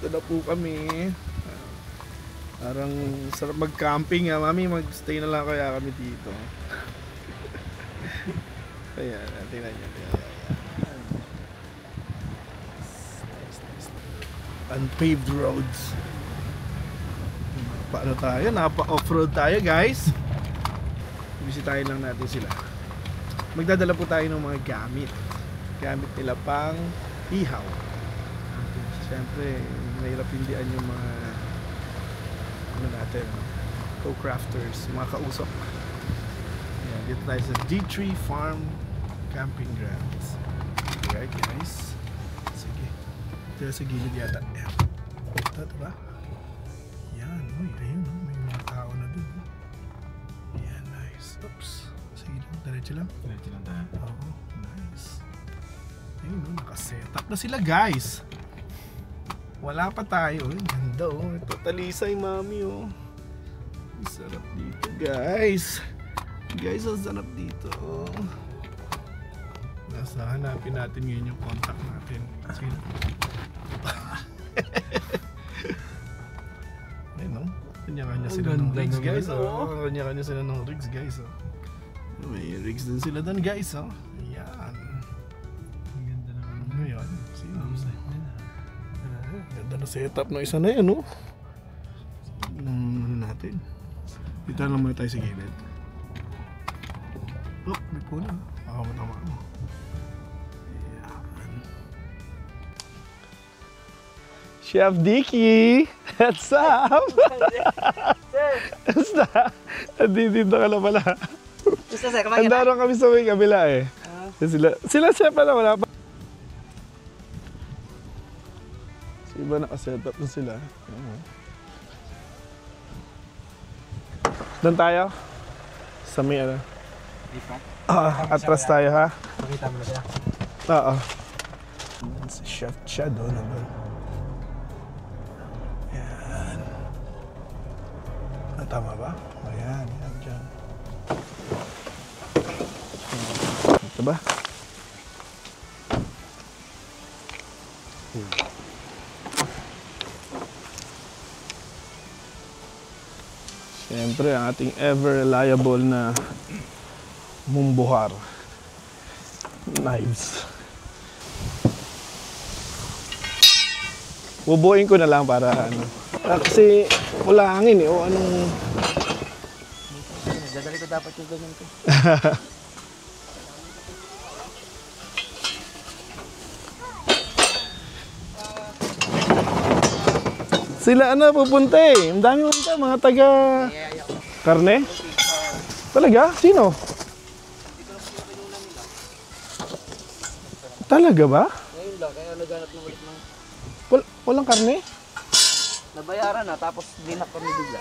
Dito na po kami. Parang sarap mag-camping ha. Mami, mag-stay na lang kaya kami dito. Ayan, tingnan nyo. Unpaved roads. Paano tayo? Napa-off-road tayo guys. Bisitahin lang natin sila. Magdadala po tayo ng mga gamit. Gamit nila pang ihaw. Siyempre, mahirap hindian yung mga ano natin, co-crafters, mga kausap. Ayan, dito tayo sa D3 Farm Camping Grounds. Alright guys. Sige. Dito sa gilid yata. Ayan. Ito ba? Yan. Uy, ayun. May mga tao na dun. Yan, nice. Oops. Sige lang. Diretso lang. Diretso lang tayo. Oo, nice. Ayun, nakasetup na sila guys. Wala pa tayo. Ay, ganda oh. Ito talisay mami oh. Ang sarap dito guys. Guys, ang sarap dito oh. Nasa hanapin natin ngayon yung contact natin. Sige na. Ayun oh. Kanya-kanya sila ng rigs guys oh. Kanya-kanya sila ng rigs guys oh. May rigs din sila doon guys oh. Ayan. Ang ganda naman. Ano yan? Sino? Ganda na setup ng isa na yan, no? Ano natin? Dito lang muna tayo sa gilid. Oh, may puno. Tama mo. Ayan. Chef Dicky! What's up? Basta? Dito ka na pala. Gusto sir, kumain ka Andaran kami sa may kabila eh. Sila chef pala, wala pa. Iba naka-setup na sila. Doon tayo? Sa may ano? Atras tayo ha? Makita mo na siya. Oo. Si Chef Chad doon. Ayan. Tama ba? Ayan, yan dyan. Ito ba? Siyempre, ang ating ever reliable na mumbuhar. Knives. Bubuin ko na lang para ano. Kasi wala hangin eh. O anong... Dadali ko dapat yung ganyan ko. Sila ano pupunta eh. Ang dami pupunta. Mga taga... Karne? Talaga? Sino? Talaga ba? Ngayon lang, kaya naghanap ng ulit ng... Walang karne? Nabayaran na, tapos dinak kami bigla.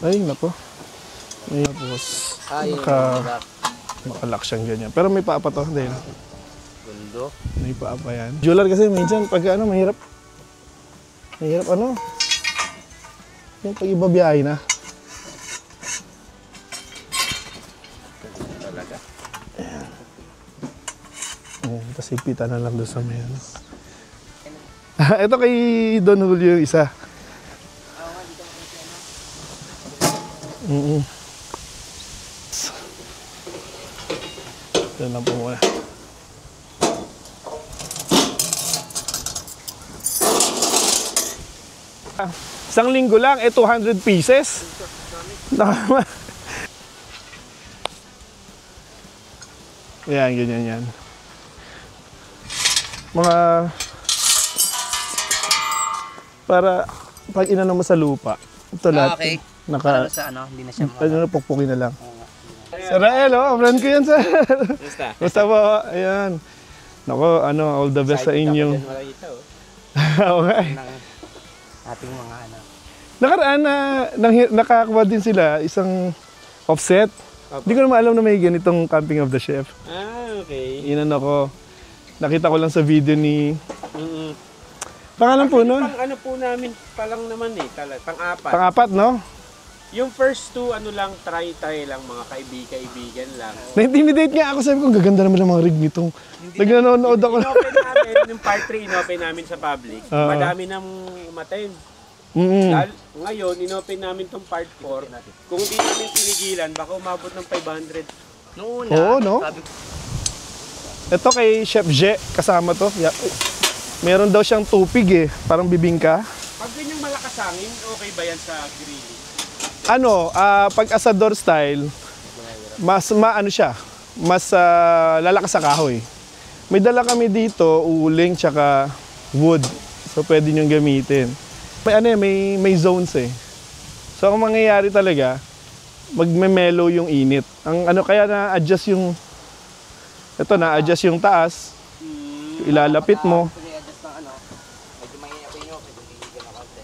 Ay, nako. Ay, tapos... Makalak siyang ganyan. Pero may paapa to. Hindi. Gundo. May paapa yan. Jular kasi minsan pag ano, mahirap. Mahirap ano. Yung pag ibabiyahe na. Talaga. Ayan. Ayan, tapos ipitan na lang doon sa may ano. Ito kay Don Julio yung isa. Ito lang po muna. Isang linggo lang, 200 pieces. Yan, ganyan yan. Mga... Para pag inano mo sa lupa, ito lahat. Okay. Naka, sa ano, hindi na siya ano, pukpukin na lang. Sir Rael, oh, friend ko yan, sir. Basta. Basta po, ayan. Nako, ano, all the best sa inyong... Okay. Ating mga ano. Nakaraan na nakakuha din sila isang offset. Hindi ko naman alam na may ganitong camping of the chef. Okay. Inan ako. Nakita ko lang sa video ni... Pangalan po, no? Pang ano po namin, palang naman eh, pang-apat. Pang-apat, no? Yung first two, ano lang, try lang, mga kaibigan lang. Na-intimidate nga ako, sabi ko, gaganda naman ang mga rig nitong. Nagnanonood ako. Inopen namin, yung part 3, inopen namin sa public. Madami nang umattend. Ngayon, inopen namin tong part 4. Kung hindi namin pinigilan, baka umabot ng 500. Noon Oo, no? sabi ko, Ito kay Chef Je, kasama to. Meron daw siyang tupig parang bibingka. Pag ganyang malakas hangin, okay ba yan sa grilling? Pag asador style, mas maano siya, mas lalakas sa kahoy. May dala kami dito, uling tsaka wood. So pwede niyong gamitin. May zones eh. So ang mangyayari talaga, magme-mellow yung init. Kaya na-adjust yung na-adjust yung taas. Ilalapit mo. pag-i-adjust ng medyo mahihapin nyo, medyo hihigan na konti.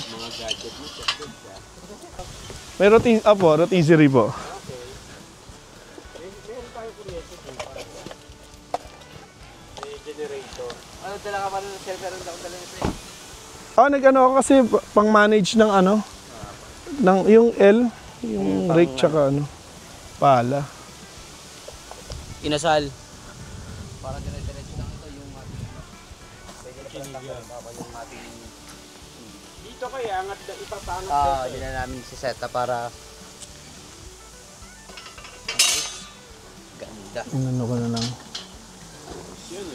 Mga gadget mo, May rotisserie po. meron tayo kuryente dun. May generator. Ano, dala ka pa rin ng server, hindi ako dala nito eh. Nag-ano ako kasi pang-manage ng yung L, yung rake tsaka pala. Inasal. Para dire-diretso lang ito yung ating pwede na yung ating Dito kaya, ipapangat yun na namin si Seta para ganda. Ano ko na lang. Yun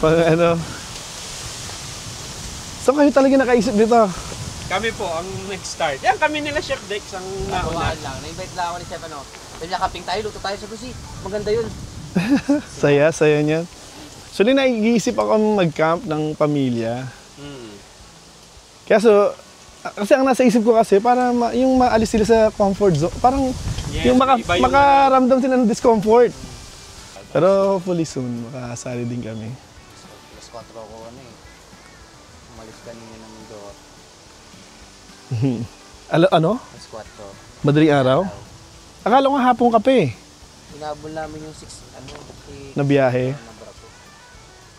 Pang So kayo talaga nakaisip dito? Kami po ang nag-start. Yan kami nila Chef Dex ang nauna. Lang. Na-invite lang ako ni Chef Sabi niya, kaping tayo, luto tayo sa Lucy. Maganda yun. Saya niyan. So nag-iisip ako mag-camp ng pamilya. Kasi ang nasa isip ko kasi para yung maalis sila sa comfort zone, parang yung iba yung makaramdam sila ng discomfort. Pero hopefully soon makasali din kami. Plus 4 ko umalis kanina ng Mindoro. Ano? Plus 4. Madaling araw? Akala ko nga hapon ka pa eh. Inabol namin yung 6, Na biyahe. na Braco.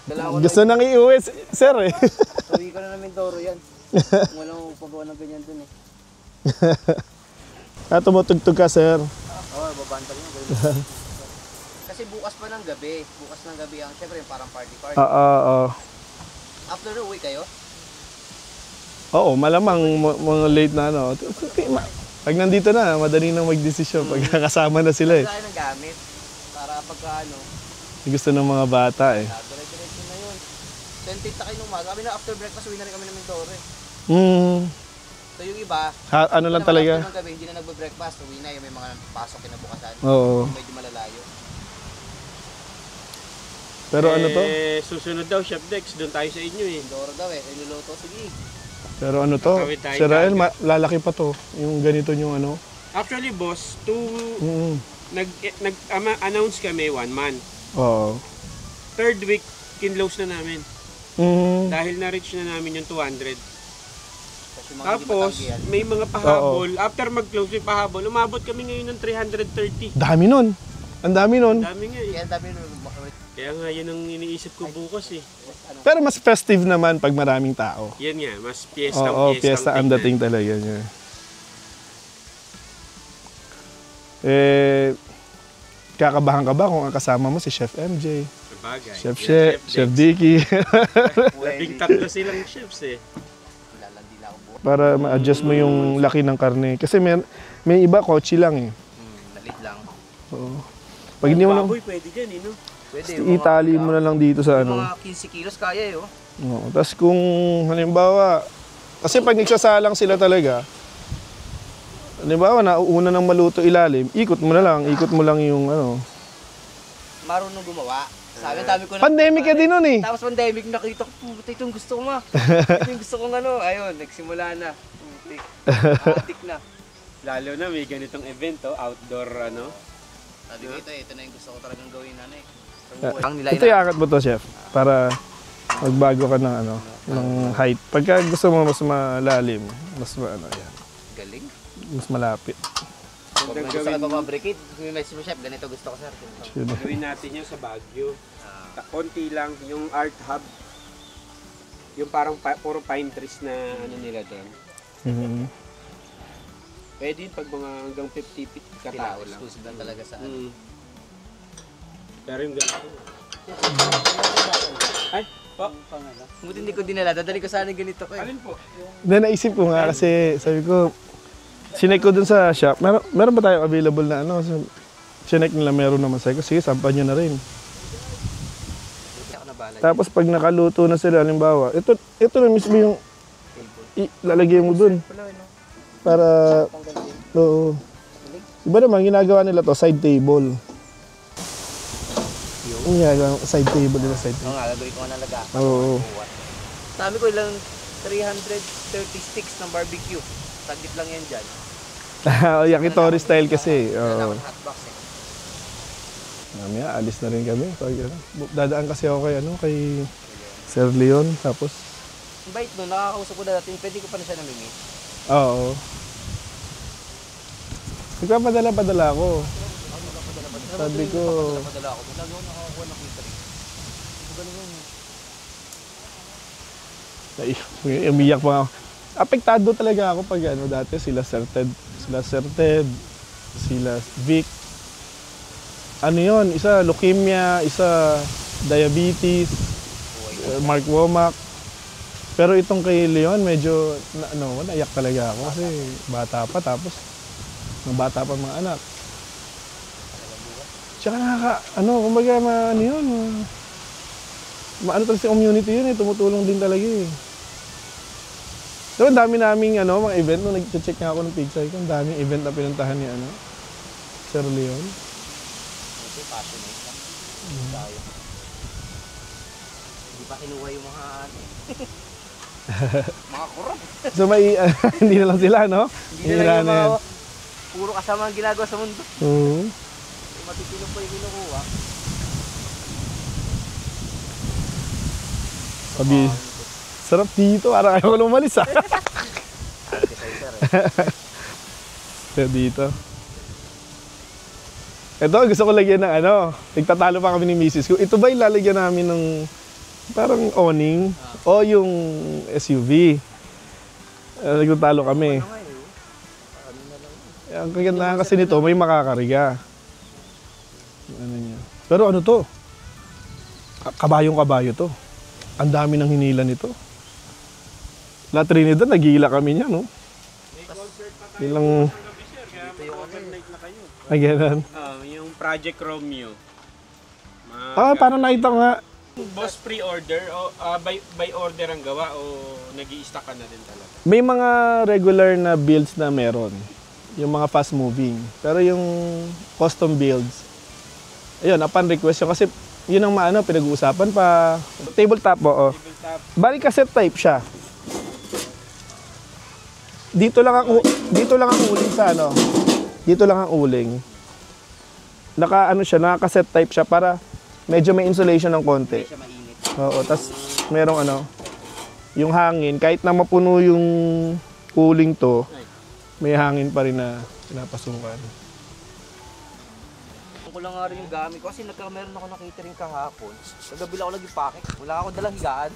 Dala ko Gusto nang iuwi, sir eh. Tuwi ka na ng Mindoro yan. Walang pagawa ng ganyan dun eh. Tumutugtog ka, sir. Oo, babanta rin yung Kasi bukas pa ng gabi. Bukas ng gabi ang, syempre parang party. After the uwi kayo? Oo, malamang mga late na Pag nandito na, madali nang magdesisyon pag kasama na sila eh. Tayo ng gamit. Para pagka Gusto ng mga bata eh. dire-diretso na yun. 28 na kayo nung umaga. Kami na after breakfast, uwi na rin kami ng Mindoro eh. So yung iba, Ano lang talaga? ng gabi, hindi na nagbe-breakfast, uwi na yung may mga pasok kinabukasan. Oo. Medyo malalayo. Pero ano to? Susunod daw Chef Dex, doon tayo sa inyo eh. Mindoro daw eh, niluluto. Sige. Pero ano to? Tatawid tayo Si Rael, lalaki pa to. Yung ganito yung Actually boss, Mm. nag-announce kami 1 month. Oo. 3rd week, kinlose na namin. Dahil na-reach na namin yung 200. Kasi mga Tapos, hindi matanggi yan. may mga pahabol. After mag-close yung pahabol, umabot kami ngayon ng 330. Dami nun. Ang dami nun. Dami nga eh. Kaya ang dami nung Kaya nga, yun ang iniisip ko bukas eh. Pero mas festive naman pag maraming tao. Yan nga, mas Oo, piyesta ang dating talaga niya. Kakabahan ka ba kung ang kasama mo si Chef MJ, Sabagay. Chef Chef Dicky? Labing tatlo silang chefs eh. lalandi lang ako buo. Para ma-adjust mo yung laki ng karne. Kasi may iba kotse lang eh. Lalit lang. Oo. Pag hindi mo lang, Baboy, pwede dyan eh, no? Pwede. itali mo na lang dito sa Mga 15 kilos kaya eh oh. Oo. Tapos kung halimbawa, kasi pag nagsasalang sila talaga, halimbawa nauuna ng maluto ilalim, ikot mo lang yung Marunong gumawa. Sabi, dami ko na. Pandemic ka din nun eh. Tapos pandemic, nakita ko, puta itong gusto ko Ito yung gusto kong ayun, nagsimula na. Adik na. Lalo na may ganitong event, outdoor Sabi ko ito na yung gusto ko talagang gawin Ito iakat mo to, chef, para magbago ka ng ng height. Pagka gusto mo mas malalim, mas yan, Galing. mas malapit. Pag may gusto ka papabricate, may message mo chef, ganito gusto ko sir. Gawin natin yan sa Baguio. Konti lang, yung art hub. Yung parang puro pine trees na ano nila doon. Mhm. Pwede yun pag mga hanggang 50 feet katao lang. Exclusive lang talaga sa ano. Pero yung ganito. Ay, po. Buti hindi ko dinala. Dadali ko sana yung ganito ko eh. Alin po? Then naisip ko nga kasi sabi ko, sinek ko dun sa shop, meron ba tayong available na ano? So, sinek nila meron naman. Sabi ko, sige, sampan nyo na rin. Hindi ako nabalay. Tapos pag nakaluto na sila, halimbawa, ito na mismo yung lalagay mo dun. Para, oo. Iba naman, ginagawa nila to, side table. Yung ginagawa, side table nila, side Oo table. nga, gagawin ko nga nalaga. Oo. Sabi ko ilang 330 sticks ng barbecue. Saglit lang yan dyan. Yakitori style kasi. Wala Oo. akong hotbox eh. Mamaya, alis na rin kami. Pag, ano, dadaan kasi ako kay, kay Sir Leon. Tapos, Ang bait no, nakakausap ko na natin. Pwede ko pa na siya namimit. oo. Nagpapadala-padala ako. Sabi ko, Napadala ako. Lagi ako nakakuha ng catering. Ganun yun. umiyak pa ako. Apektado talaga ako pag dati sila Certed, sila Vic. Ano yon? Isa leukemia, isa diabetes, Mark Womack. Pero itong kay Leon, medyo naiyak talaga ako kasi bata pa tapos ng bata pa mga anak. Tsaka kumbaga yun. Maano talaga sa community yun tumutulong din talaga eh. So, ang dami naming mga event nung nag-check nga ako ng pizza ko, ang daming event na pinuntahan ni Sir Leon. Kasi passionate lang. Tayo. Hindi pa kinuha yung mga mga kurap. So may hindi na lang sila, no? Hindi na lang yung mga puro kasama ang ginagawa sa mundo. Oo. Matitino pa yung kinukuha. Sabi, sarap dito, parang ayaw ko na umalis So, dito. Ito, gusto ko lagyan ng nagtatalo pa kami ni Mrs. ko. Ito ba ilalagyan namin ng parang awning o yung SUV? Nagtatalo kami. Ang kagandahan kasi nito, may makakariga. Ano niya. Pero ano to? Kabayong-kabayo to. Ang dami ng hinila nito. La Trinidad, nagila kami niya, no? May concert pa tayo Ilang... gabi sir, kaya may overnight na kayo. Ay, ganun. Yung Project Romeo. Parang nakita ko nga. Boss pre-order o by order ang gawa o nag-i-stock ka na din talaga? May mga regular na builds na meron. Yung mga fast moving. Pero yung custom builds, ayun, upon request yun. Kasi yun ang pinag-uusapan pa. Tabletop, oo. Tabletop. Bali cassette type siya. Dito lang ang uling sa Dito lang ang uling. Naka-cassette type siya para medyo may insulation ng konti. Siya mainit. Oo, tas merong yung hangin, kahit na mapuno yung uling to, may hangin pa rin na pinapasukan. Ko lang nga rin yung gamit ko kasi meron ako ng catering kahapon. Kagabi lang ako nag-packet. Wala ako dalang higaan.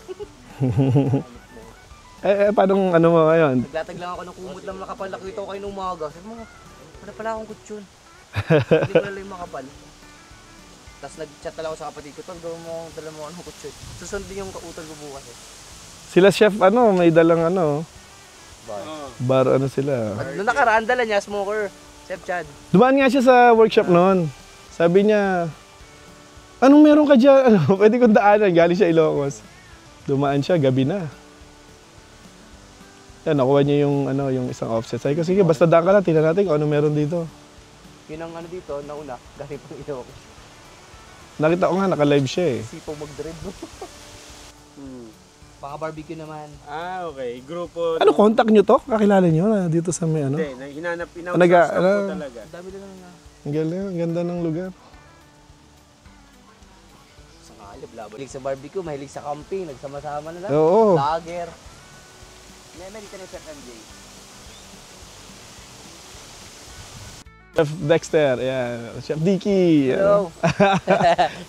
Paano mo ngayon? Naglatag lang ako ng kumot lang nakapal. Nakita ko kayo nung umaga. Sabi mo, wala pala akong kutsyon. Hindi ko lang yung makapal. Tapos nag-chat lang ako sa kapatid ko. Tol, dala mo ng kutsyon. Susundin yung kautol ko bukas eh. Sila chef may dalang Bar. bar sila. Noong nakaraan dala niya, smoker. Chef Chad. Dumaan nga siya sa workshop noon. Sabi niya, anong meron ka dyan? Pwede kong daanan. Galing siya Ilocos. Dumaan siya, gabi na. Yan, nakuha niya yung isang offset. Sabi ko, sige, basta daan ka lang, tingnan natin kung ano meron dito. Yun ang dito, nauna. Galing pang Ilocos. Nakita ko nga, naka-live siya eh. Sipo mag-dread. Baka barbecue naman. Okay. Grupo. Ano, contact nyo to? Kakilala nyo na dito sa may Hindi, hinanap po talaga. Dami na lang nga. Ang galing, ang ganda ng lugar. Sa kalib, labo. Mahilig sa barbecue, mahilig sa camping, nagsama-sama na lang. Oo. Lager. May dito na Chef MJ. Chef Dexter, yan. Chef Dicky. Hello.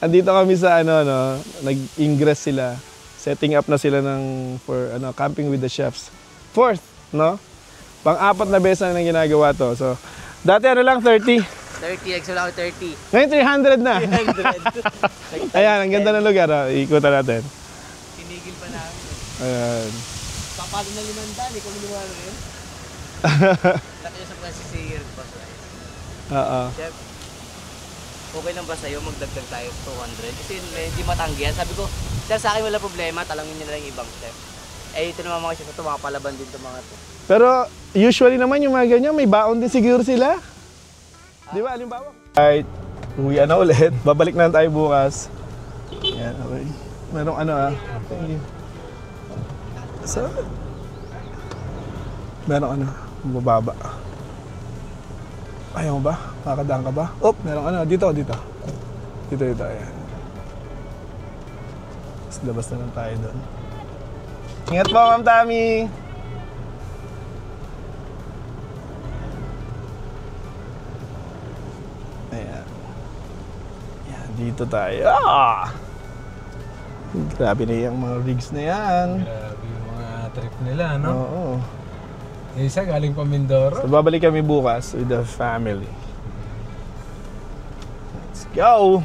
Andito kami sa nag-ingress sila setting up na sila for camping with the chefs. 4th, no? Pang-4 na beses na ginagawa to. So, dati lang, 30. 30, nagsimula ako 30. Ngayon, 300 na. 300. Ayan, ang ganda ng lugar. Ikutan natin. Tinigil pa namin. Ayan. Papalo na 500, kung ginawa na yun. Laki sa plan si Sayer pa. Oo. Chef, okay lang ba sa'yo magdagdag tayo 200? Kasi hindi matanggihan. Sabi ko, chef, sa akin wala problema, talangin niyo na lang yung ibang chef. Eh, ito naman mga chef, ito mga palaban din ito mga to. Pero usually naman yung mga ganyan, may baon din siguro sila. Di ba? Halimbawa. Right. Uwi na ulit. Babalik na tayo bukas. Yan, okay. Merong Thank you. So, merong bumababa. Ayaw mo ba? Makakadaan ka ba? Oh, merong dito. Dito, ayan. Tapos labas na lang tayo doon. Ingat po, Ma'am Tami! Ayan. Ayan, dito tayo. Ah! Grabe na yung mga rigs na yan. Grabe yung mga trip nila, no? Oo. Yung isa galing pa Mindoro. So, babalik kami bukas with the family. Let's go!